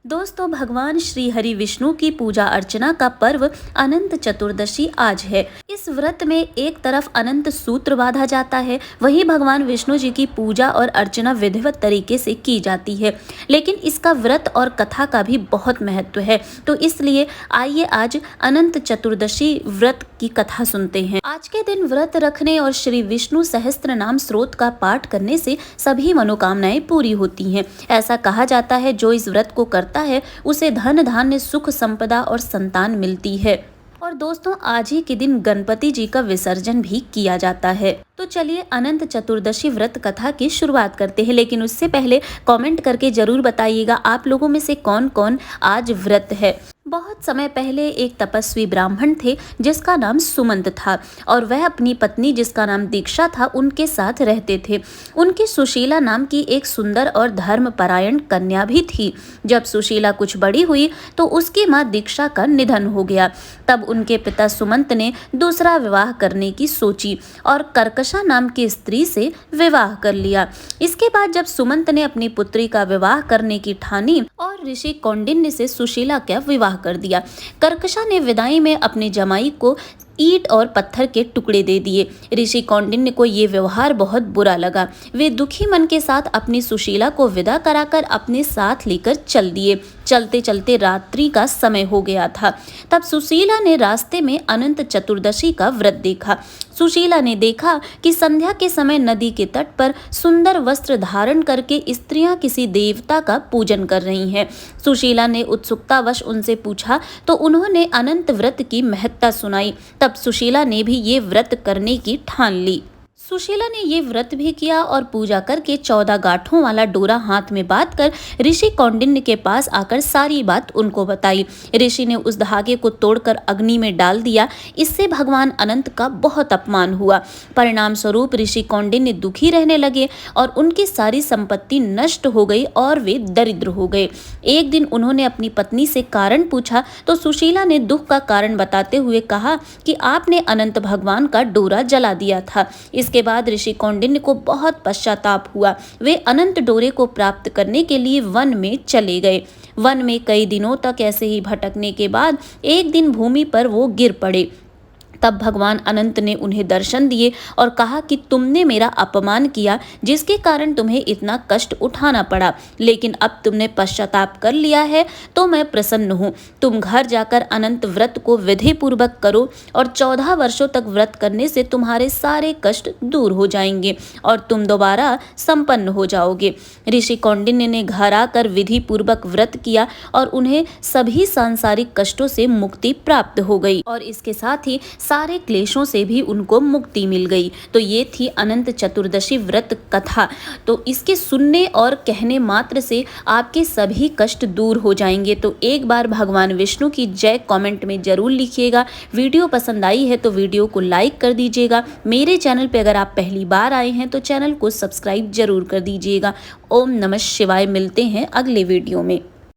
दोस्तों, भगवान श्री हरि विष्णु की पूजा अर्चना का पर्व अनंत चतुर्दशी आज है। इस व्रत में एक तरफ अनंत सूत्र बांधा जाता है, वहीं भगवान विष्णु जी की पूजा और अर्चना विधिवत तरीके से की जाती है। लेकिन इसका व्रत और कथा का भी बहुत महत्व है, तो इसलिए आइए आज अनंत चतुर्दशी व्रत की कथा सुनते हैं। आज के दिन व्रत रखने और श्री विष्णु सहस्त्र नाम स्रोत का पाठ करने से सभी मनोकामनाएं पूरी होती हैं। ऐसा कहा जाता है, जो इस व्रत को करता है उसे धन धान्य सुख संपदा और संतान मिलती है। और दोस्तों, आज ही के दिन गणपति जी का विसर्जन भी किया जाता है। तो चलिए अनंत चतुर्दशी व्रत कथा की शुरुआत करते हैं, लेकिन उससे पहले कमेंट करके जरूर बताइएगा आप लोगों में से कौन कौन आज व्रत है। बहुत समय पहले एक तपस्वी ब्राह्मण थे जिसका नाम सुमंत था, और वह अपनी पत्नी जिसका नाम दीक्षा था उनके साथ रहते थे। उनकी सुशीला नाम की एक सुंदर और धर्मपरायण कन्या भी थी। जब सुशीला कुछ बड़ी हुई तो उसकी मां दीक्षा का निधन हो गया। तब उनके पिता सुमंत ने दूसरा विवाह करने की सोची और कर्कशा नाम की स्त्री से विवाह कर लिया। इसके बाद जब सुमंत ने अपनी पुत्री का विवाह करने की ठानी और ऋषि कौंडिन्य से सुशीला का विवाह कर दिया। कर्कशा ने विदाई में अपने जमाई को ईंट और पत्थर के टुकड़े दे दिए। ऋषि कौंडिन्य को ये व्यवहार बहुत बुरा लगा। वे दुखी मन के साथ अपनी सुशीला को विदा कराकर अपने साथ लेकर चल दिए। चलते चलते रात्रि का समय हो गया था। तब सुशीला ने रास्ते में अनंत चतुर्दशी का व्रत देखा। सुशीला ने देखा कि संध्या के समय नदी के तट पर सुंदर वस्त्र धारण करके स्त्रियां किसी देवता का पूजन कर रही हैं। सुशीला ने उत्सुकतावश उनसे पूछा तो उन्होंने अनंत व्रत की महत्ता सुनाई। तब सुशीला ने भी ये व्रत करने की ठान ली। सुशीला ने ये व्रत भी किया और पूजा करके 14 गांठों वाला डोरा हाथ में बांधकर ऋषि कौंडिन्य के पास आकर सारी बात उनको बताई। ऋषि ने उस धागे को तोड़कर अग्नि में डाल दिया। इससे भगवान अनंत का बहुत अपमान हुआ। परिणाम स्वरूप ऋषि कौंडिन्य दुखी रहने लगे और उनकी सारी संपत्ति नष्ट हो गई और वे दरिद्र हो गए। एक दिन उन्होंने अपनी पत्नी से कारण पूछा तो सुशीला ने दुख का कारण बताते हुए कहा कि आपने अनंत भगवान का डोरा जला दिया था। इसके बाद ऋषि कौंडिन्य को बहुत पश्चाताप हुआ। वे अनंत डोरे को प्राप्त करने के लिए वन में चले गए। वन में कई दिनों तक ऐसे ही भटकने के बाद एक दिन भूमि पर वो गिर पड़े। तब भगवान अनंत ने उन्हें दर्शन दिए और कहा कि तुमने मेरा अपमान किया, जिसके कारण तुम्हें इतना कष्ट उठाना पड़ा, लेकिन अब तुमने पश्चाताप कर लिया है तो मैं प्रसन्न हूँ। तुम घर जाकर अनंत व्रत को विधि पूर्वक करो और 14 वर्षों तक व्रत करने से तुम्हारे सारे कष्ट दूर हो जाएंगे और तुम दोबारा संपन्न हो जाओगे। ऋषि कौंडिन्य ने घर आकर विधि पूर्वक व्रत किया और उन्हें सभी सांसारिक कष्टों से मुक्ति प्राप्त हो गई और इसके साथ ही सारे क्लेशों से भी उनको मुक्ति मिल गई। तो ये थी अनंत चतुर्दशी व्रत कथा। तो इसके सुनने और कहने मात्र से आपके सभी कष्ट दूर हो जाएंगे। तो एक बार भगवान विष्णु की जय कमेंट में जरूर लिखिएगा। वीडियो पसंद आई है तो वीडियो को लाइक कर दीजिएगा। मेरे चैनल पे अगर आप पहली बार आए हैं तो चैनल को सब्सक्राइब जरूर कर दीजिएगा। ओम नमः शिवाय। मिलते हैं अगले वीडियो में।